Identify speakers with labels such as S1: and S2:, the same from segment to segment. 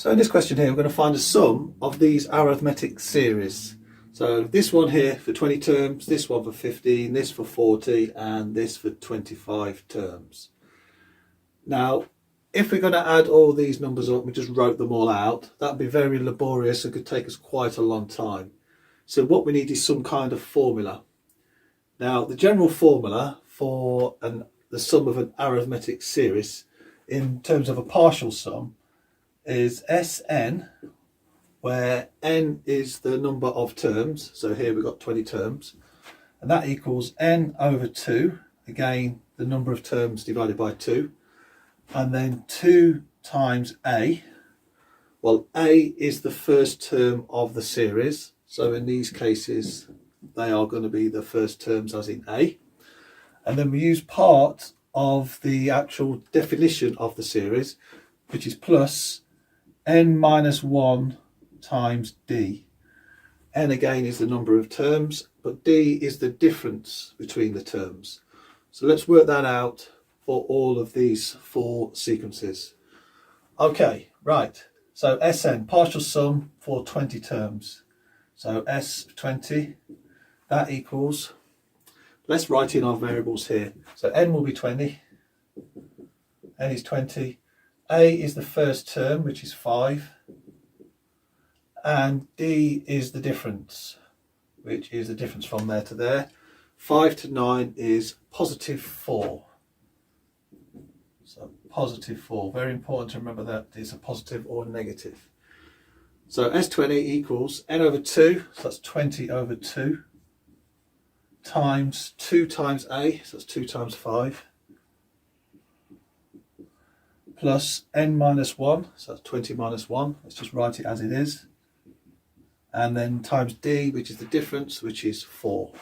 S1: So in this question here, we're going to find the sum of these arithmetic series. So this one here for 20 terms, this one for 15, this for 40, and this for 25 terms. Now, if we're going to add all these numbers up, we just wrote them all out, that'd be very laborious and could take us quite a long time. So what we need is some kind of formula. Now, the general formula for the sum of an arithmetic series in terms of a partial sum is Sn, where n is the number of terms. So here we've got 20 terms, and that equals n over 2, again the number of terms divided by 2, and then 2 times a. Well, a is the first term of the series, so in these cases they are going to be the first terms as in a, and then we use part of the actual definition of the series, which is plus n minus 1 times d. N again is the number of terms, but d is the difference between the terms. So let's work that out for all of these four sequences. Okay, right, so Sn, partial sum for 20 terms. So S20, that equals, let's write in our variables here. So n will be 20, n is 20, a is the first term, which is 5, and d is the difference, which is the difference from there to there. 5 to 9 is positive 4. So positive 4, very important to remember that it's a positive or negative. So S20 equals n over 2, so that's 20 over 2, times 2 times a, so that's 2 times 5, plus n minus 1, so that's 20 minus 1, let's just write it as it is, and then times d, which is the difference, which is 4.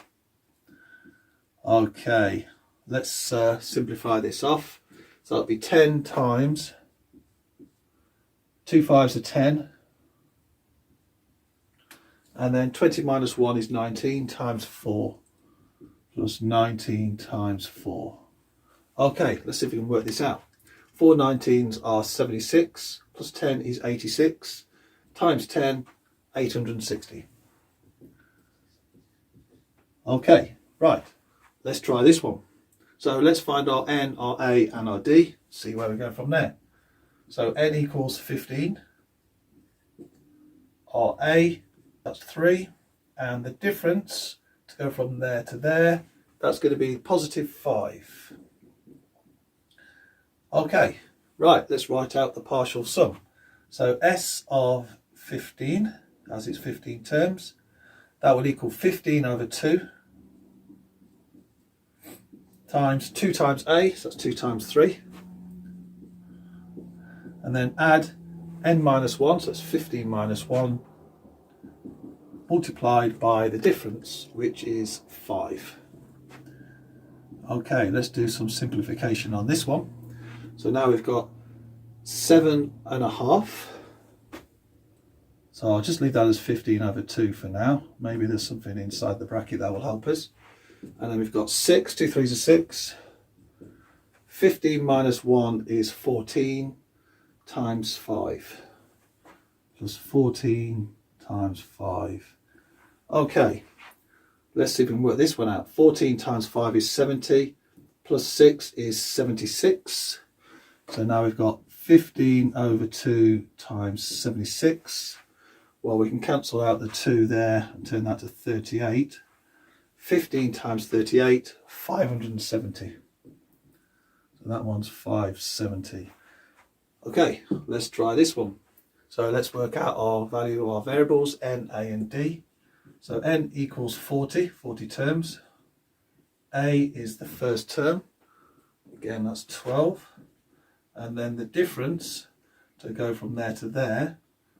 S1: Okay, let's simplify this off. So that'll be 10 times 2 5s are 10, and then 20 minus 1 is 19 times 4, plus 19 times 4. Okay, let's see if we can work this out. 4 19s are 76, plus 10 is 86, times 10, 860. Okay, right, let's try this one. So let's find our n, our a and our d, see where we go from there. So n equals 15, our a, that's 3, and the difference to go from there to there, that's going to be positive 5. Okay, right, let's write out the partial sum. So S of 15, as it's 15 terms, that will equal 15 over 2 times 2 times a, so that's 2 times 3, and then add n minus 1, so that's 15 minus 1, multiplied by the difference, which is 5. Okay, let's do some simplification on this one. So now we've got 7.5. So I'll just leave that as 15 over 2 for now. Maybe there's something inside the bracket that will help us. And then we've got 6, 2 3s are 6. 15 minus 1 is 14 times 5. Plus 14 times 5. Okay, let's see if we can work this one out. 14 times 5 is 70, plus 6 is 76. So now we've got 15 over 2 times 76. Well, we can cancel out the 2 there and turn that to 38. 15 times 38, 570. So that one's 570. Okay, let's try this one. So let's work out our value of our variables, n, a and d. So n equals 40 terms. A is the first term. Again, that's 12. And then the difference to go from there to there.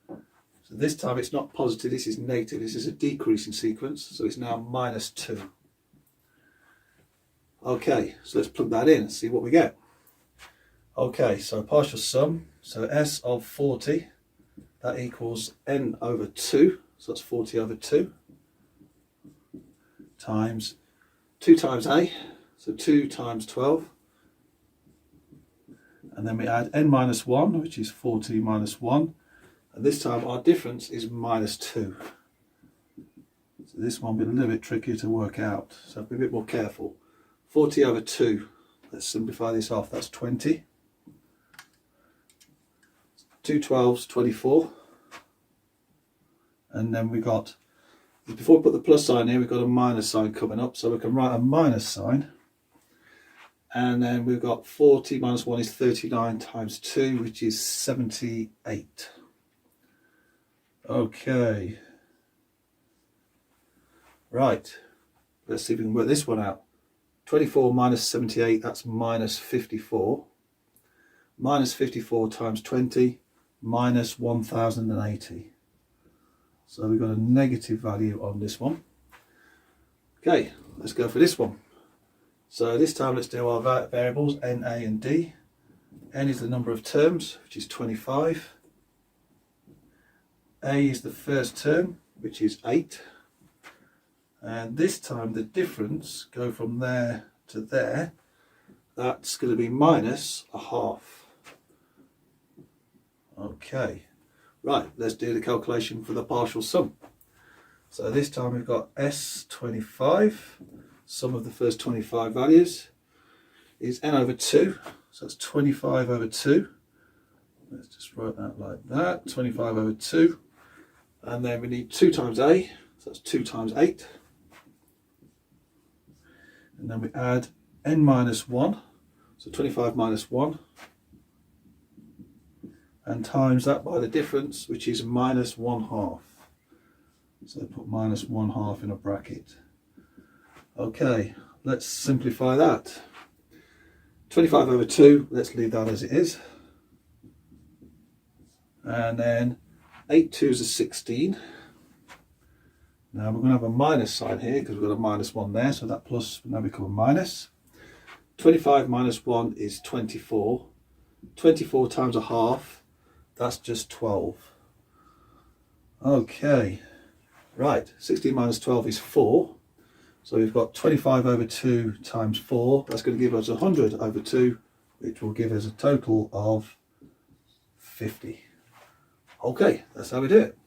S1: So this time it's not positive, this is negative, this is a decreasing sequence, so it's now minus 2. Okay, so let's plug that in and see what we get. Okay, so partial sum, so S of 40, that equals n over 2, so that's 40 over 2, times 2 times a, so 2 times 12, and then we add n minus 1, which is 40 minus 1, And this time our difference is minus 2. So this one will be a little bit trickier to work out, so be a bit more careful. 40 over 2, let's simplify this off, that's 20. 2 12s, 24. And then we got, before we put the plus sign here, we've got a minus sign coming up, so we can write a minus sign. And then we've got 40 minus 1 is 39 times 2, which is 78. Okay. Right. Let's see if we can work this one out. 24 minus 78, that's minus 54. Minus 54 times 20, minus 1080. So we've got a negative value on this one. Okay, let's go for this one. So this time let's do our variables n, a and d. N is the number of terms, which is 25. A is the first term, which is 8. And this time the difference, go from there to there, that's going to be minus a half. Okay, right, let's do the calculation for the partial sum. So this time we've got S25. Sum of the first 25 values is n over 2, so that's 25 over 2. Let's just write that like that, 25 over 2. And then we need 2 times a, so that's 2 times 8. And then we add n minus 1, so 25 minus 1. And times that by the difference, which is minus 1/2. So put minus 1/2 in a bracket. Okay, let's simplify that. 25 over 2, let's leave that as it is. And then 8 2s are 16. Now we're going to have a minus sign here because we've got a minus 1 there, so that plus will now become a minus. 25 minus 1 is 24. 24 times a half, that's just 12. Okay, right, 16 minus 12 is 4. So we've got 25 over 2 times 4, that's going to give us 100 over 2, which will give us a total of 50. Okay, that's how we do it.